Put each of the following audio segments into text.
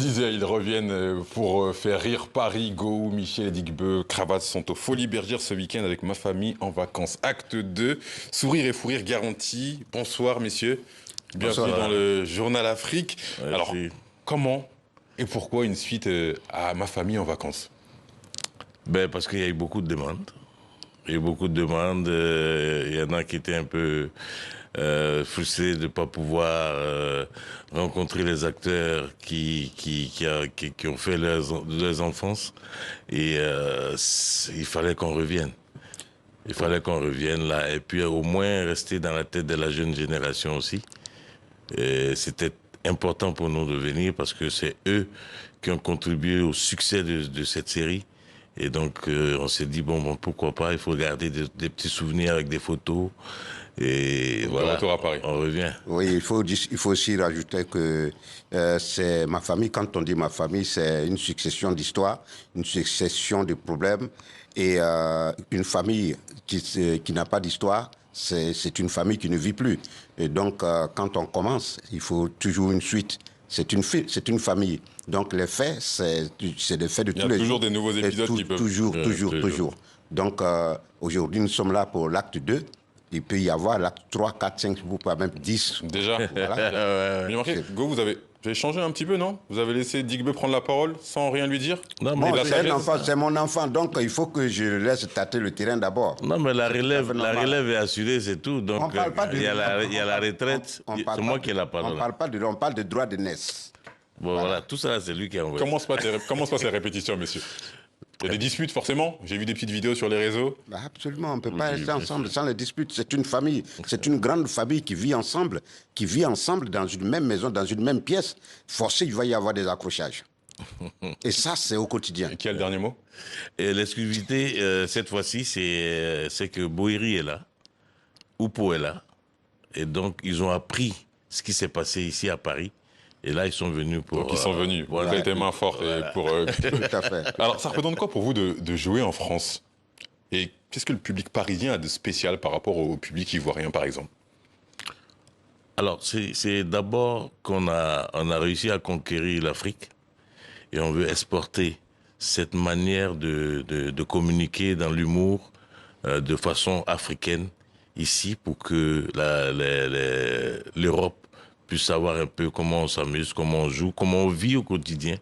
disais, ils reviennent pour faire rire Paris. Go, Michel et Digbeu, Cravache sont aux Folies Bergères ce week-end avec ma famille en vacances. Acte 2, sourire et fou rire garanti. Bonsoir messieurs, bienvenue dans le Journal Afrique. Merci. Alors, comment et pourquoi une suite à ma famille en vacances? Parce qu'il y a eu beaucoup de demandes. Il y a eu beaucoup de demandes. Il y en a qui étaient un peu frustrés de ne pas pouvoir rencontrer les acteurs qui ont fait leurs enfances. Et il fallait qu'on revienne. Il fallait qu'on revienne là. Et puis au moins rester dans la tête de la jeune génération aussi. C'était important pour nous de venir parce que c'est eux qui ont contribué au succès de cette série. Et donc, on s'est dit, bon, pourquoi pas, il faut garder des petits souvenirs avec des photos. Et voilà, retour à Paris. On revient. Oui, il faut aussi rajouter que c'est ma famille. Quand on dit ma famille, c'est une succession d'histoires, une succession de problèmes. Et une famille qui n'a pas d'histoire, c'est une famille qui ne vit plus. Et donc, quand on commence, il faut toujours une suite. C'est une famille. Donc, les faits, c'est des faits de tous les jours. Il y a toujours des nouveaux épisodes qui peuvent... Toujours. Donc, aujourd'hui, nous sommes là pour l'acte 2. Il peut y avoir l'acte 3, 4, 5, vous pouvez même 10. Déjà. Voilà. J'ai remarqué, Go, vous avez changé un petit peu, non? Vous avez laissé Digbeu prendre la parole sans rien lui dire? Non, mais c'est mon enfant, donc il faut que je le laisse tâter le terrain d'abord. Non, mais la relève est assurée, c'est tout. Donc, il y a la retraite, c'est moi qui ai la parole. On parle de droit de naissance. Bon, voilà, tout ça, c'est lui qui a envoyé. Comment se passent les répétitions, messieurs? Il y a des disputes, forcément. J'ai vu des petites vidéos sur les réseaux. Absolument, on ne peut pas rester ensemble sans les disputes. C'est une famille, c'est une grande famille qui vit ensemble dans une même maison, dans une même pièce. Forcément, il va y avoir des accrochages. Et ça, c'est au quotidien. Et qui a le dernier mot? L'exclusivité, cette fois-ci, c'est que Boiri est là, Oupo est là. Et donc, ils ont appris ce qui s'est passé ici à Paris. Et là, ils sont venus pour... Donc, ils sont venus. Voilà. Vous avez été main forte pour... Tout à fait. Alors, ça représente quoi pour vous de jouer en France? Et qu'est-ce que le public parisien a de spécial par rapport au public ivoirien, par exemple? Alors, c'est d'abord qu'on a réussi à conquérir l'Afrique. Et on veut exporter cette manière de communiquer dans l'humour de façon africaine ici pour que l'Europe puisse savoir un peu comment on s'amuse, comment on joue, comment on vit au quotidien,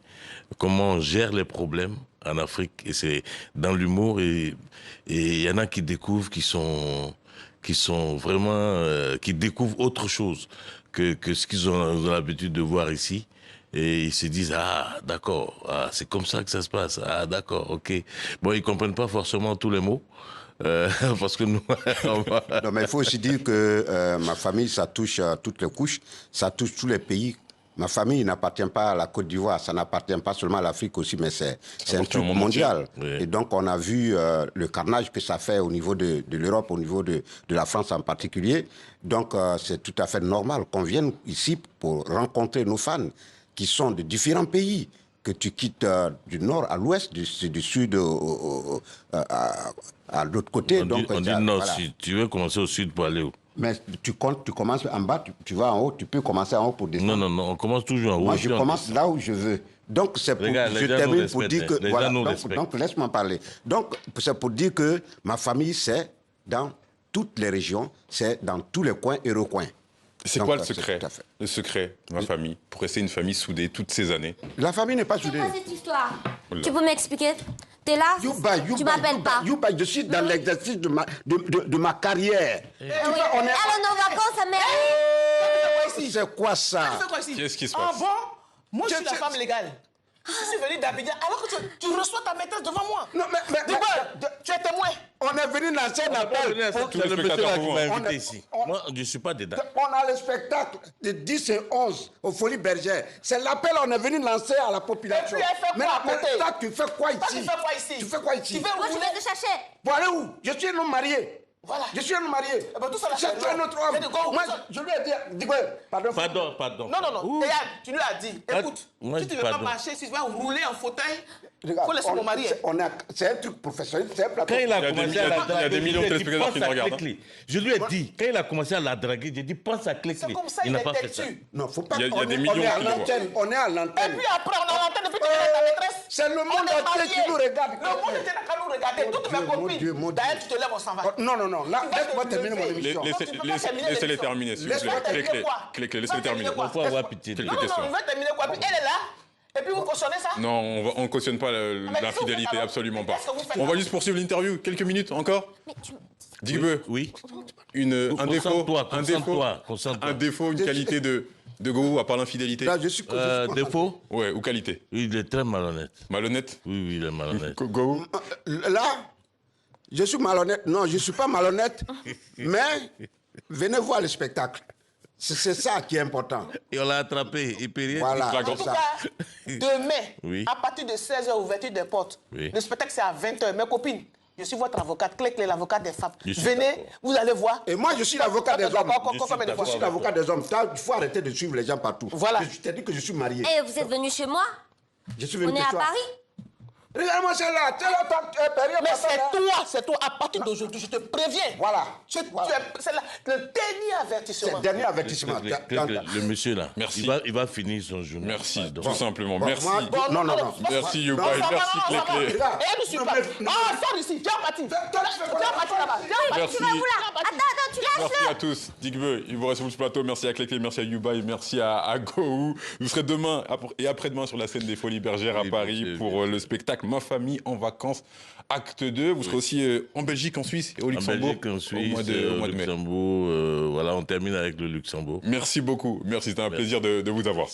comment on gère les problèmes en Afrique. Et c'est dans l'humour et il y en a qui découvrent, qui sont vraiment, qui découvrent autre chose que ce qu'ils ont l'habitude de voir ici. Et ils se disent, ah, d'accord, ah, c'est comme ça que ça se passe, ah, d'accord, ok. Bon, ils comprennent pas forcément tous les mots. Parce que nous... Non, mais il faut aussi dire que ma famille, ça touche toutes les couches, ça touche tous les pays. Ma famille n'appartient pas à la Côte d'Ivoire, ça n'appartient pas seulement à l'Afrique aussi, mais c'est un truc mondial. Oui. Et donc, on a vu le carnage que ça fait au niveau de l'Europe, au niveau de la France en particulier. Donc, c'est tout à fait normal qu'on vienne ici pour rencontrer nos fans qui sont de différents pays, que tu quittes du nord à l'ouest, du sud à l'autre côté. On dit nord, voilà. Si tu veux commencer au sud pour aller où? Mais tu commences en bas, tu vas en haut, tu peux commencer en haut pour descendre. Non, on commence toujours en haut. Moi, je commence là où je veux. Donc, c'est pour, je termine pour dire que... Voilà, donc laisse-moi parler. Donc, c'est pour dire que ma famille, c'est dans toutes les régions, c'est dans tous les coins et recoins. C'est quoi le secret? Le secret de ma famille, pour rester une famille soudée toutes ces années? La famille n'est pas soudée. C'est quoi cette histoire? Tu peux m'expliquer? T'es là? Tu m'appelles pas? Je suis dans l'exercice de ma carrière. Oui. Alors nos vacances, ça mère. C'est quoi ça? Qu'est-ce qui se passe? Ah bon? Moi, je suis la femme légale. Je suis venu d'Abidjan alors que tu reçois ta maîtresse devant moi. Non, mais tu es témoin. On est venu lancer un appel. C'est le monsieur là qui m'a invité ici. Moi, je ne suis pas dedans. On a le spectacle de 10 et 11 aux Folies Bergères. C'est l'appel qu'on est venu lancer à la population. Et puis, elle fait quoi à côté? Tu fais quoi ici? Tu fais quoi ici? Tu fais quoi ici? Tu veux Moi, je vais te chercher. Pour aller où? Je suis un homme marié. Voilà. Je suis un homme marié. Eh ben, tout ça, là, C'est un autre homme. Moi, je lui ai dit, pardon. Pardon. Non. Regarde, tu lui as dit, écoute, si tu ne veux pas marcher, si tu vas rouler en fauteuil, il faut laisser mon mari. C'est un truc professionnel, c'est un plateau. Quand il a commencé à la draguer, il y a des millions de téléspectateurs qui nous regardent. Je lui ai dit, quand il a commencé à la draguer, j'ai dit, pense à Clé-Clé. C'est comme ça, il n'a pas fait était ça. tu. Non, faut pas. Il y a des millions qui le voient. On est à l'antenne. Et puis après, on a l'antenne depuis que tu es ta maîtresse. C'est le monde entier qui nous regarde. Le monde entier n'a qu'à nous regarder. Toutes mes copines. D'ailleurs, tu te lèves, on s'en va. Non. Là, laisse-moi terminer mon émission. Laissez-les terminer, s'il vous plaît. Clé-Clé, laissez-les terminer. Il faut avoir pitié. Non, il va terminer quoi? Puis elle est là. Et puis vous cautionnez ça? Non, on ne cautionne pas l'infidélité, absolument pas. On va juste poursuivre l'interview. Quelques minutes encore. Digbeu, oui. Un défaut, une qualité de Gowou à part l'infidélité. Là, je suis défaut? Ouais, ou qualité. Il est très malhonnête. Malhonnête? Oui, il est malhonnête. Gowou? Là, je suis malhonnête. Non, je ne suis pas malhonnête. Mais venez voir le spectacle. C'est ça qui est important. Et on l'a attrapé, il peut rien. Voilà. En tout cas, demain, Oui. à partir de 16h, ouverture des portes. Oui. Le spectacle, c'est à 20h. Mes copines, je suis votre avocate, Clé-Clé, l'avocate des femmes. Je suis Venez, d'accord. vous allez voir. Et moi, je suis l'avocat des hommes. Je Je suis l'avocat des hommes. Il faut arrêter de suivre les gens partout. Voilà. Je t'ai dit que je suis marié. Et vous êtes venu chez moi? Je suis venu On est chez à toi. Paris? Regarde-moi celle-là. Mais c'est toi. À partir d'aujourd'hui, je te préviens. Voilà. C'est le dernier avertissement. C'est le dernier avertissement. Le monsieur là, Merci. il va finir son journée. Merci, tout simplement. Merci. Non. Merci, Youbaï. Merci, Clé-Clé. Et ne suis pas. Ah, sors ici. Viens partir. Viens partir là-bas. Merci. Tu vas où là? Attends, tu laisses Merci à tous. Digbeu, il vous reste sur ce plateau. Merci à Clé-Clé, merci à Youbaï, merci à Gowou. Vous serez demain et après-demain sur la scène des Folies Bergères à Paris pour le spectacle Ma famille en vacances, acte 2. Vous serez aussi en Belgique, en Suisse et au Luxembourg. Au mois de mai. Voilà, on termine avec le Luxembourg. Merci beaucoup. Merci, c'était un plaisir de vous avoir.